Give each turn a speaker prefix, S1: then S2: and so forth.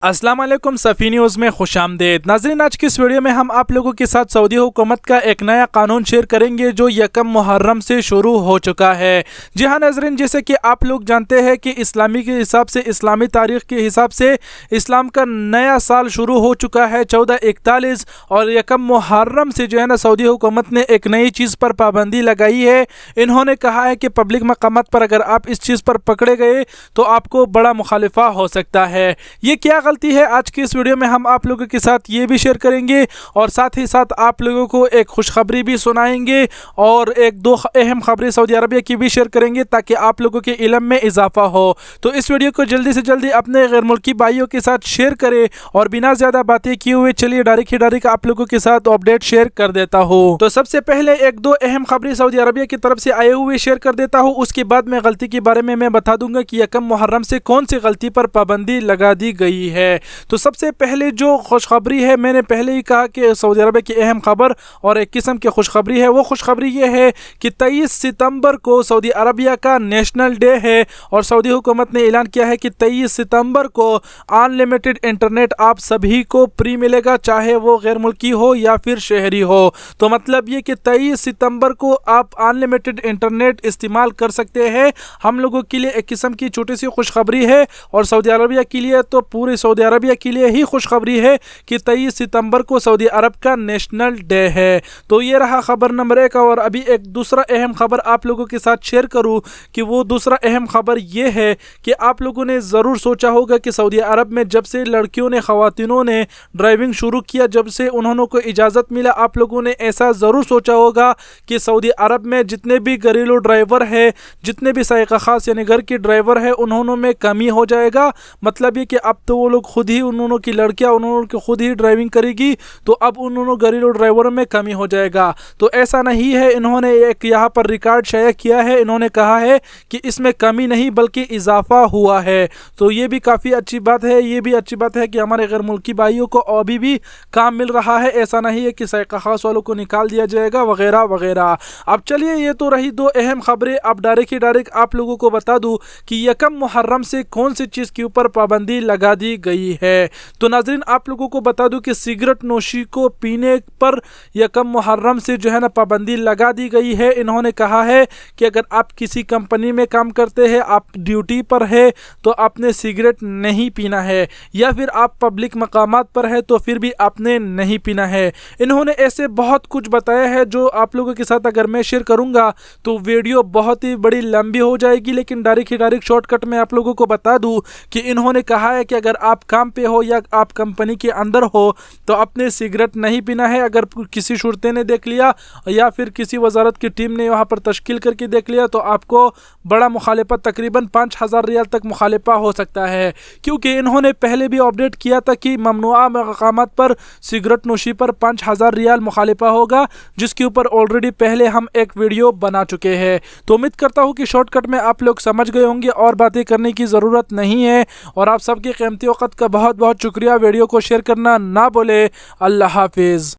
S1: अस्सलाम वालेकुम सफ़ी न्यूज़ में खुश आमदेद। नाज़रीन, आज की इस वीडियो में हम आप लोगों के साथ सऊदी हुकूमत का एक नया कानून शेयर करेंगे जो यकम मुहर्रम से शुरू हो चुका है। जी हाँ नाज़रीन, जैसे कि आप लोग जानते हैं कि इस्लामी के हिसाब से, इस्लामी तारीख़ के हिसाब से इस्लाम का नया साल शुरू हो चुका है 1441, और यकम मुहर्रम से जो है ना सऊदी हुकूमत ने एक नई चीज़ पर पाबंदी लगाई है। इन्होंने कहा है कि पब्लिक मकामात पर अगर आप इस चीज़ पर पकड़े गए तो आपको बड़ा मुखालिफा हो सकता है। ये क्या गलती है, आज की इस वीडियो में हम आप लोगों के साथ ये भी शेयर करेंगे, और साथ ही साथ आप लोगों को एक खुशखबरी भी सुनाएंगे और एक दो अहम खबरें सऊदी अरबिया की भी शेयर करेंगे ताकि आप लोगों के इल्म में इजाफा हो। तो इस वीडियो को जल्दी से जल्दी अपने गैर मुल्की भाइयों के साथ शेयर करें, और बिना ज़्यादा बातें किए हुए चलिए डायरेक्ट आप लोगों के साथ अपडेट शेयर कर देता हूँ। तो सबसे पहले एक दो अहम खबरें सऊदी अरबिया की तरफ से आए हुए शेयर कर देता हूँ, उसके बाद में गलती के बारे में मैं बता दूंगा कि यकम मुहर्रम से कौन सी गलती पर पाबंदी लगा दी गई है। तो सबसे पहले जो खुशखबरी है, मैंने पहले ही कहा कि सऊदी अरबिया की अहम खबर और एक किस्म की खुशखबरी है। वो खुशखबरी ये है कि 23 सितंबर को सऊदी अरबिया का नेशनल डे है, और सऊदी हुकूमत ने ऐलान किया है कि 23 सितंबर को अनलिमिटेड इंटरनेट आप सभी को फ्री मिलेगा, चाहे वो गैर मुल्की हो या फिर शहरी हो। तो मतलब ये कि 23 सितंबर को आप अनलिमिटेड इंटरनेट इस्तेमाल कर सकते हैं। हम लोगों के लिए एक किस्म की छोटी सी खुशखबरी है, और सऊदी अरबिया के लिए तो पूरे सऊदी अरबिया के लिए ही खुशखबरी है कि 23 सितंबर को सऊदी अरब का नेशनल डे है। तो ये रहा खबर नंबर 1। और अभी एक दूसरा अहम खबर आप लोगों के साथ शेयर करूं कि वो दूसरा अहम खबर ये है कि आप लोगों ने ज़रूर सोचा होगा कि सऊदी अरब में जब से लड़कियों ने, ख़वातीनों ने ड्राइविंग शुरू किया, जब से उन्होंने को इजाज़त मिला, आप लोगों ने ऐसा ज़रूर सोचा होगा कि सऊदी अरब में जितने भी घरेलू ड्राइवर है, जितने भी साइक़ा ख़ास यानी घर के ड्राइवर है, उन्होंने में कमी हो जाएगा। मतलब ये कि अब तो वो लोग खुद ही, उन्होंने की लड़कियां उन्होंने खुद ही ड्राइविंग करेगी, तो अब उन्होंने घरेलू ड्राइवरों में कमी हो जाएगा। तो ऐसा नहीं है, इन्होंने एक यहाँ पर रिकॉर्ड शाया किया है। इन्होंने कहा है कि इसमें कमी नहीं बल्कि इजाफा हुआ है। तो ये भी काफ़ी अच्छी बात है। ये भी अच्छी बात है कि हमारे गैर मुल्की भाइयों को अभी भी काम मिल रहा है। ऐसा नहीं है कि साइक़ा ख़ास वालों को निकाल दिया जाएगा वगैरह वगैरह। अब चलिए, ये तो रही दो अहम खबरें। अब डायरेक्ट आप लोगों को बता दूं कि यकम मुहर्रम से कौन सी चीज़ के ऊपर पाबंदी लगा दी गई है। तो नाज़रीन, आप लोगों को बता दूं कि सिगरेट नोशी को पीने पर यकम मुहर्रम से जो है ना पाबंदी लगा दी गई है। इन्होंने कहा है कि अगर आप किसी कंपनी में काम करते हैं, आप ड्यूटी पर है, तो आपने सिगरेट नहीं पीना है, या फिर आप पब्लिक मकामात पर है तो फिर भी आपने नहीं पीना है। इन्होंने ऐसे बहुत कुछ बताया है जो आप लोगों के साथ अगर मैं शेयर करूंगा तो वीडियो बहुत ही बड़ी लंबी हो जाएगी, लेकिन डायरेक्ट शॉर्टकट में आप लोगों को बता दूं कि इन्होंने कहा है कि अगर आप काम पे हो या आप कंपनी के अंदर हो तो आपने सिगरेट नहीं पीना है। अगर किसी शुरते ने देख लिया या फिर किसी वजारत की टीम ने वहाँ पर तश्कील करके देख लिया तो आपको बड़ा मुखालिफा, तकरीबन 5000 रियाल तक मुखालिफा हो सकता है, क्योंकि इन्होंने पहले भी अपडेट किया था कि ममनुआ मकामात पर सिगरेट नोशी पर 5000 रियाल मुखालिफा होगा, जिसके ऊपर ऑलरेडी पहले हम एक वीडियो बना चुके हैं। तो उम्मीद करता हूँ कि शॉर्टकट में आप लोग समझ गए होंगे और बातें करने की ज़रूरत नहीं है। और आप सबके कीमती वक़्त का बहुत बहुत शुक्रिया। वीडियो को शेयर करना ना भूले। अल्लाह हाफिज़।